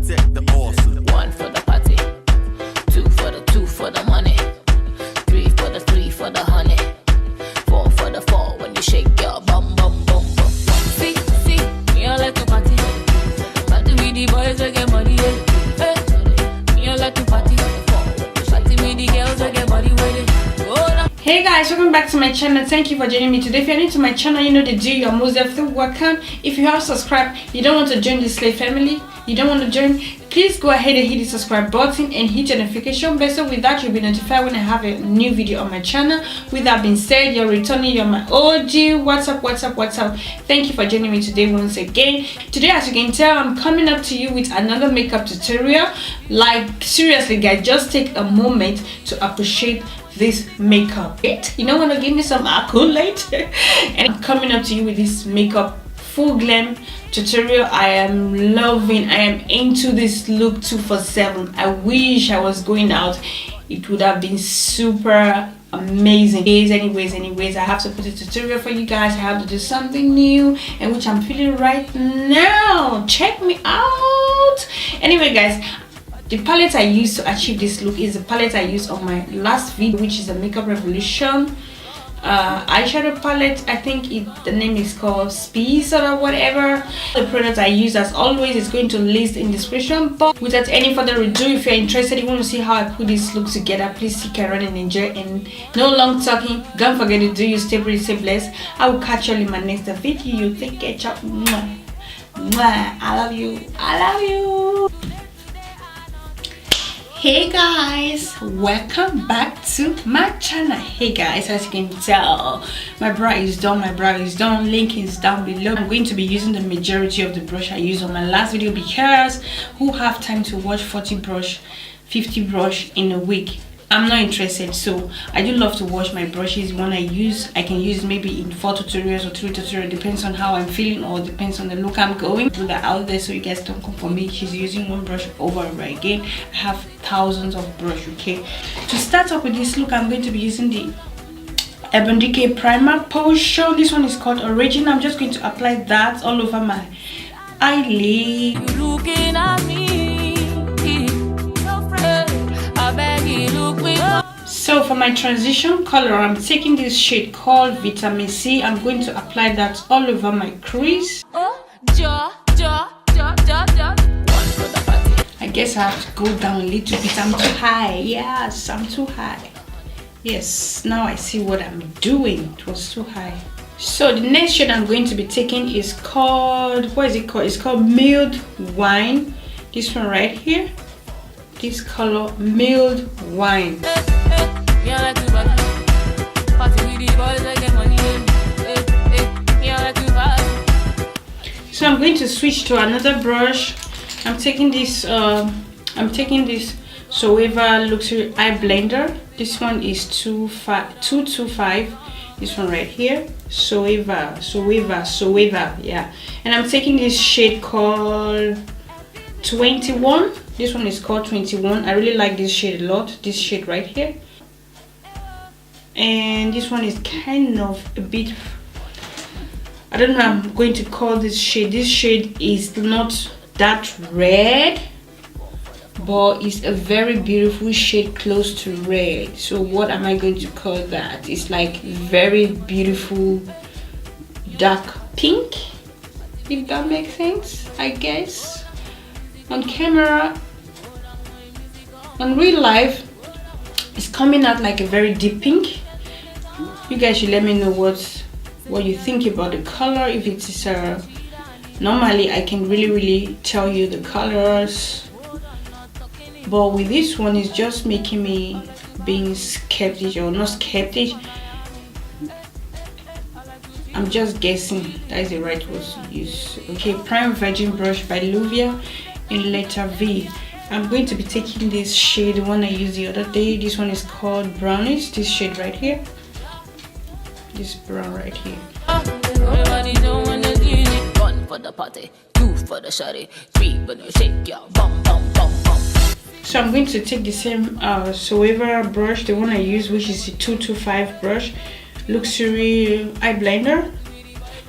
protect the awesome. 1 for the party, 2 for the money, 3 for the honey, 4 for the 4 when you shake your bum bum bum bum. See, me I like to party. Party with the boys that get money. Me I like to party. Party with the girls that get body with it. Hey guys, welcome back to my channel. Thank you for joining me today. If you're new to my channel, you know the deal. You're most definitely welcome. If you have subscribed, you don't want to join the slave family, you don't want to join, please go ahead and hit the subscribe button and hit the notification bell, so with that you'll be notified when I have a new video on my channel. With that being said, you're returning, you're my OG. What's up? Thank you for joining me today once again. Today, as you can tell, I'm coming up to you with another makeup tutorial. Like, seriously guys, just take a moment to appreciate this makeup. You don't want to give me some accolade. And I'm coming up to you with this makeup full glam tutorial. I am loving, I am into this look 247. I wish I was going out, it would have been super amazing. Anyways, I have to put a tutorial for you guys. I have to do something new and which I'm feeling right now. Check me out. Anyway guys, the palette I used to achieve this look is the palette I used on my last video, which is a Makeup Revolution eyeshadow palette. I think the name is called Speed or whatever. The product I use, as always, is going to list in the description box. Without any further ado, if you're interested, you want to see how I put this look together, please stick around and enjoy. And no long talking, don't forget to do you. Stay pretty, stay blessed. I will catch you all in my next video. Take care, ciao. Mwah. Mwah. I love you. Hey guys, welcome back to my channel. Hey guys, as you can tell, my brow is done. Link is down below. I'm going to be using the majority of the brush I used on my last video, because who have time to watch 40 brush 50 brush in a week? I'm not interested. So I do love to wash my brushes. When I can use maybe in 4 tutorials or 3 tutorials, depends on how I'm feeling or depends on the look I'm going. Put that out there so you guys don't come for me. She's using one brush over and over again. I have thousands of brush. Okay, to start off with this look, I'm going to be using the Urbandecay primer potion. This one is called Raizin. I'm just going to apply that all over my eyelid. Looking at me. So for my transition color, I'm taking this shade called Vitamin C. I'm going to apply that all over my crease. I guess I have to go down a little bit. I'm too high. Yes, I'm too high. Yes, now I see what I'm doing. It was too high. So the next shade I'm going to be taking is called, what is it called? It's called Milled Wine. This one right here. This color, Milled Wine. So I'm going to switch to another brush. I'm taking this sophx luxury eye blender. This one is 225. This one right here, sophx, yeah. And I'm taking this shade called 21. This one is called 21. I really like this shade a lot. This shade right here. And this one is kind of a bit, I don't know, I'm going to call this shade. This shade is not that red, but it's a very beautiful shade close to red. So what am I going to call that? It's like very beautiful dark pink, if that makes sense. I guess on camera, on real life, it's coming out like a very deep pink. You guys should let me know what you think about the color. If it is normally I can really tell you the colors, but with this one, it's just making me being skeptic, or not skeptic, I'm just guessing that is the right word to use. Okay, Prime Virgin brush by Luvia in letter V. I'm going to be taking this shade, the one I used the other day. This one is called Brownish. This shade right here, this brown right here. 1 for the party, 2 for the shawty, 3 when you shake your bum bum bum bum. So I'm going to take the same sophx brush, the one I use, which is the 225 brush, luxury eye blender.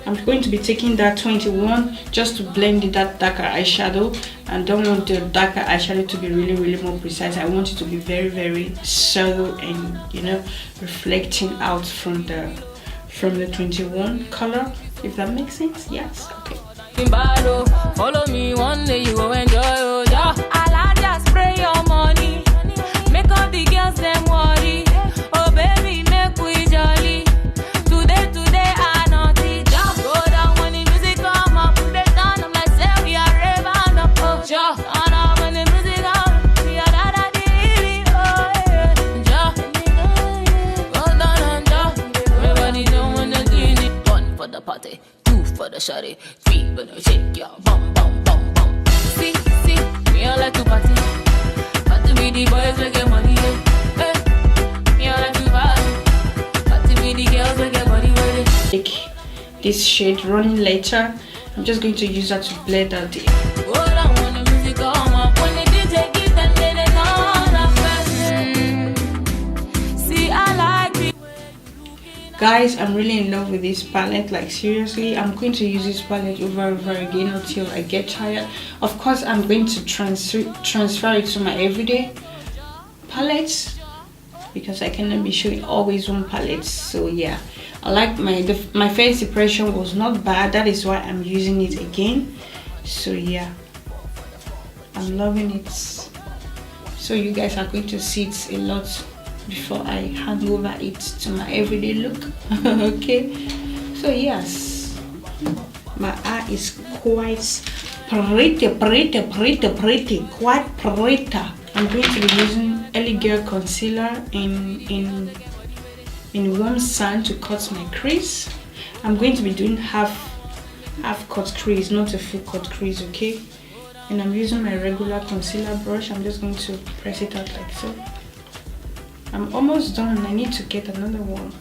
I'm going to be taking that 21 just to blend that darker eyeshadow. I don't want the darker eyeshadow to be really more precise. I want it to be very subtle and, you know, reflecting out from the 21 color, if that makes sense. Yes, okay. Follow me one day, you will enjoy. I'll just spray your money, make all the girls them worry. Oh baby, make we jolly. Today I naughty. Just go down when the music come up, put it down. I'm like, say we are raving up. Oh, just when the music come, we are da dee. Oh yeah, just go down and just. Everybody don't wanna do it. 1 for the party, 2 for the shawty, 3 for the shake your bum. See, me I like to party. Party with the boys we get money. Hey, me I like to party. Party with the girls we get money with it. Take this shade running later. I'm just going to use that to blend out the. Hold on when the music come up, when the DJ get and then they turn up. See, I like it. Guys, I'm really in love with this palette, like seriously. I'm going to use this palette over and over again until I get tired. Of course, I'm going to transfer it to my everyday palettes because I cannot be showing always one palette. So yeah, I like my first impression was not bad. That is why I'm using it again. So yeah, I'm loving it. So you guys are going to see it a lot before I hand over it to my everyday look. Okay, so yes, my eye is quite pretty, quite pretty. I'm going to be using elegant concealer in warm sand to cut my crease. I'm going to be doing half cut crease, not a full cut crease, okay? And I'm using my regular concealer brush. I'm just going to press it out like so. I'm almost done. I need to get another one.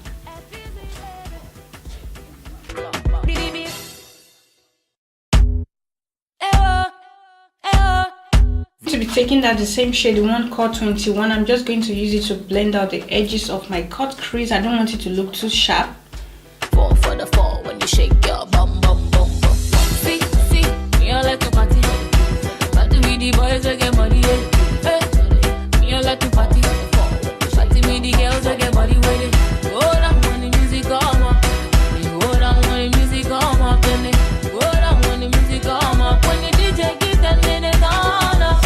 To be taking that the same shade, one called 21. I'm just going to use it to blend out the edges of my cut crease. I don't want it to look too sharp. 4 for the 4 when you shake your bum. See, me I like to party. Party with the boys I get money. Hey, me I like to party. Party with the girls I get money with it. Go down when the music come up. Go down when the music come up. Go down when the music come up. When the DJ get and then they turn up.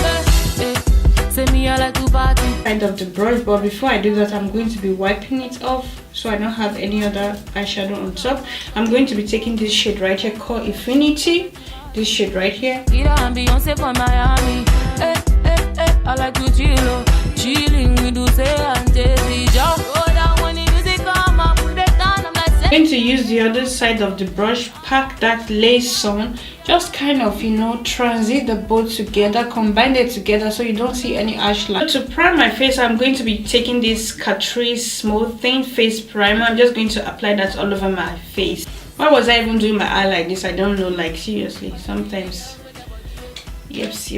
Say me I like to party. Side of the brush, but before I do that, I'm going to be wiping it off so I don't have any other eyeshadow on top. I'm going to be taking this shade right here called Infinity. This shade right here. I'm Beyonce from Miami. I like to chill, chilling with Dulce and Jay-Z. Go down when the music come up, put it down. I'm like, I'm going to use the other side of the brush, pack that lace on, just kind of, you know, transit the both together, combine it together so you don't see any ash line. To prime my face, I'm going to be taking this Catrice Smoothing Face Primer. I'm just going to apply that all over my face. Why was I even doing my eye like this? I don't know, like seriously, sometimes. Yeps.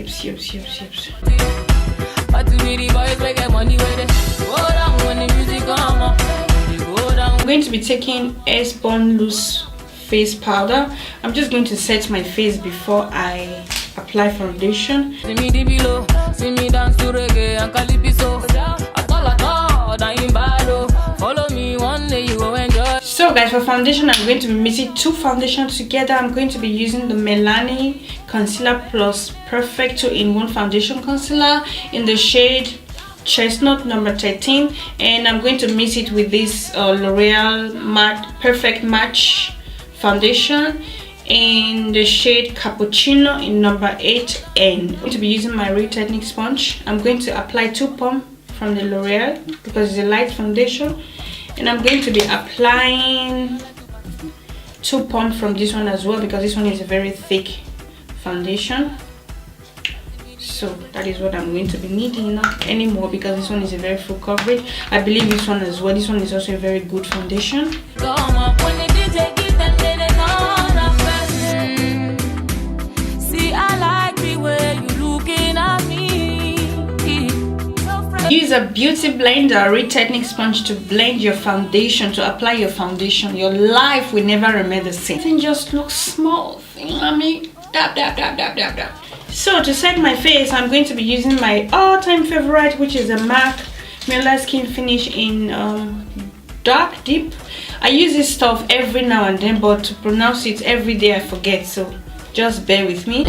I'm going to be taking airspun loose face powder. I'm just going to set my face before I apply foundation. See me the below, see me dance to reggae and calypso. Follow me one day, you will enjoy. So guys, for foundation, I'm going to be mixing 2 foundations together. I'm going to be using the Milani Concealer Plus Perfect 2-in-1 Foundation Concealer in the shade Chestnut number 13, and I'm going to mix it with this L'Oreal Matte Perfect Match Foundation in the shade Cappuccino in number 8. And I'm going to be using my Real Technique sponge. I'm going to apply 2 pumps from the L'Oreal because it's a light foundation, and I'm going to be applying 2 pumps from this one as well because this one is a very thick foundation. So that is what I'm going to be needing, not anymore because this one is a very full coverage. I believe this one as well. This one is also a very good foundation. use a beauty blender or technique sponge to blend your foundation, to apply your foundation. Your life will never remain the same. Everything just looks small. You know what I mean? Dab, dab, dab, dab, dab, dab. So to set my face, I'm going to be using my all-time favorite, which is a MAC Mineralize Skin Finish in dark deep. I use this stuff every now and then, but to pronounce it every day I forget, so just bear with me.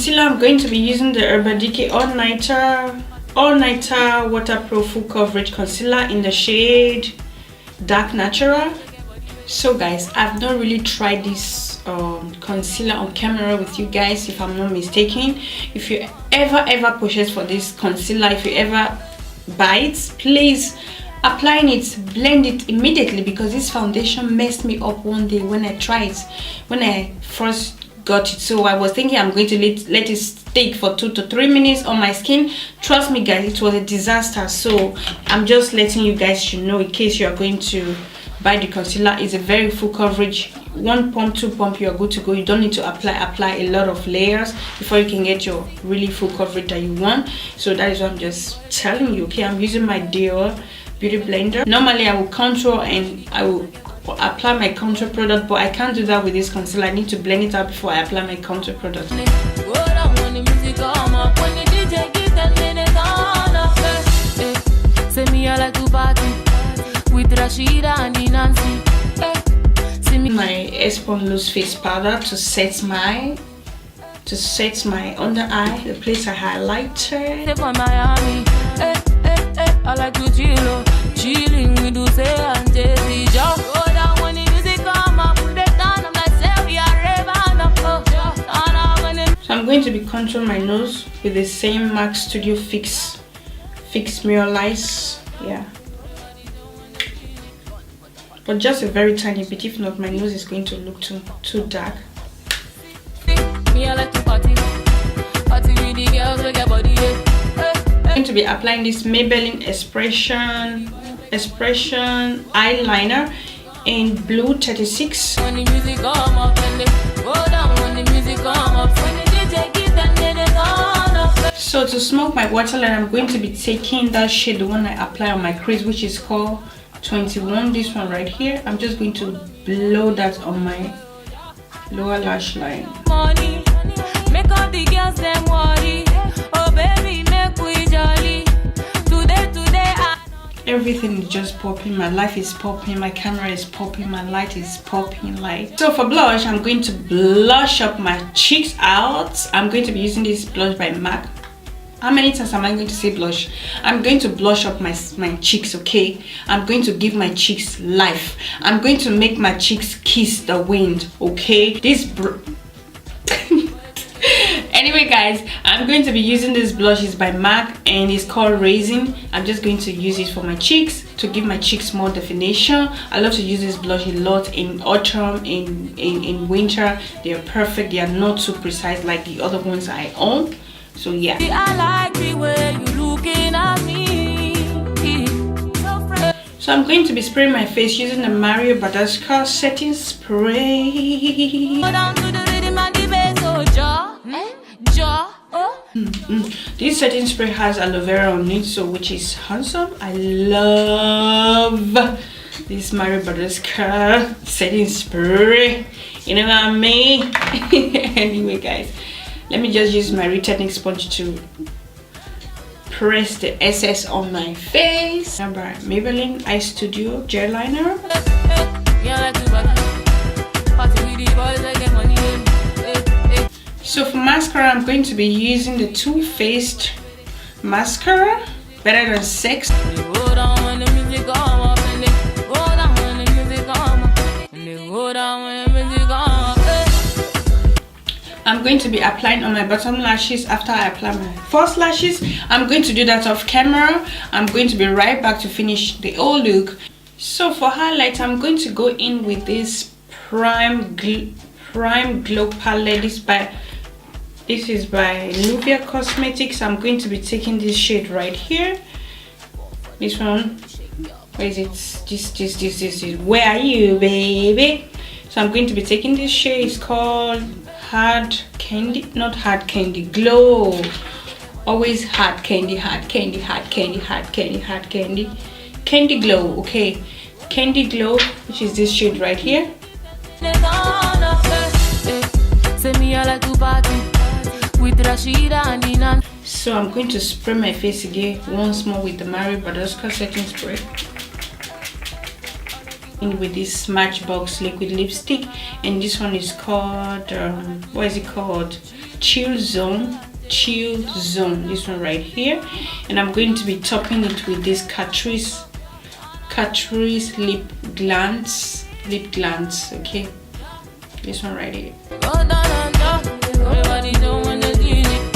Concealer, I'm going to be using the Urbandecay all-nighter waterproof full coverage concealer in the shade Dark Natural. So guys, I've not really tried this concealer on camera with you guys, if I'm not mistaken. If you ever purchase for this concealer, if you ever buy it, please applying it, blend it immediately, because this foundation messed me up one day when I tried it, when I first got it. So I was thinking I'm going to let it stick for 2 to 3 minutes on my skin. Trust me guys, it was a disaster. So I'm just letting you guys know, in case you are going to buy the concealer. It's a very full coverage, 1 pump, 2 pump, you are good to go. You don't need to apply a lot of layers before you can get your really full coverage that you want. So that is what I'm just telling you. Okay, I'm using my Dior beauty blender. Normally I will contour and I will apply my contour product, but I can't do that with this concealer. I need to blend it out before I apply my contour product. My airspun loose face powder to set my under eye, the place I highlighted. I like to chilling with you say and Jay-Z. Just go down when the music come up, put it down, I'm like, say we are raving up. So I'm going to be contouring my nose with the same Eyestudio fix mineralize, yeah, but just a very tiny bit. If not, my nose is going to look too dark. Me, I like to party with the girls, with your body. I'm going to be applying this Maybelline expression eyeliner in blue 36. When the music come up and they go down, when the music come up, when the DJ give them, then they turn up. So to smoke my waterline, I'm going to be taking that shade, the one I apply on my crease, which is called 21, this one right here. I'm just going to blow that on my lower lash line. Money, make all the girls them worry. Oh baby, make we jolly. Today everything is just popping. My life is popping, my camera is popping, my light is popping light. So for blush, I'm going to blush up my cheeks out. I'm going to be using this blush by MAC. How many times am I going to say blush? I'm going to blush up my cheeks, okay? I'm going to give my cheeks life. I'm going to make my cheeks kiss the wind, okay? Anyway guys, I'm going to be using this blush. It's by MAC and it's called Raizin. I'm just going to use it for my cheeks to give my cheeks more definition. I love to use this blush a lot in autumn, in winter. They are perfect. They are not too precise like the other ones I own. So yeah. I like the way you looking at me. So I'm going to be spraying my face using the Mario Badescu setting spray. Go down to the rhythm and the bass, oh, This setting spray has aloe vera on it, so which is handsome. I love this Mario Badescu setting spray. You know what I mean? Anyway guys, let me just use my technique sponge to press the excess on my face. Number Maybelline Eyestudio gel liner. So for mascara, I'm going to be using the Too Faced mascara, Better Than Sex. I'm going to be applying on my bottom lashes after I apply my false lashes. I'm going to do that off camera. I'm going to be right back to finish the whole look. So for highlight, I'm going to go in with this Prime Glow palette. This is by Luvia Cosmetics. I'm going to be taking this shade right here. This one. Where is it? This is. Where are you, baby? So I'm going to be taking this shade. It's called hard candy, not hard candy, glow. Always hard candy, hard candy, hard candy, hard candy, hard candy, candy glow. Okay, candy glow, which is this shade right here. So I'm going to spray my face again once more with the Matchbox setting spray, in with this Matchbox liquid lipstick, and this one is called what is it called, chill zone, this one right here. And I'm going to be topping it with this catrice lip glance, okay, this one right here.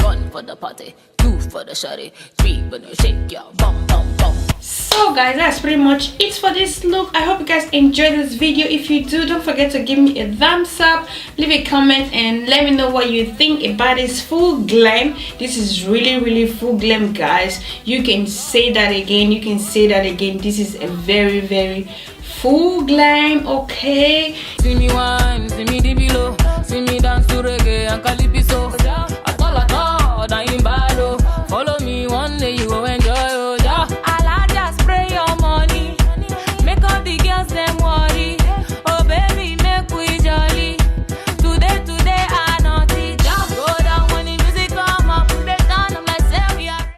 One for the party, two for the shawty, three for the shake your bum bum bum. So guys, that's pretty much it for this look. I hope you guys enjoyed this video. If you do, don't forget to give me a thumbs up, leave a comment, and let me know what you think about this full glam. This is really full glam, guys. You can say that again, this is a very full glam. Okay, see me wine, see me dip below, see me dance to reggae.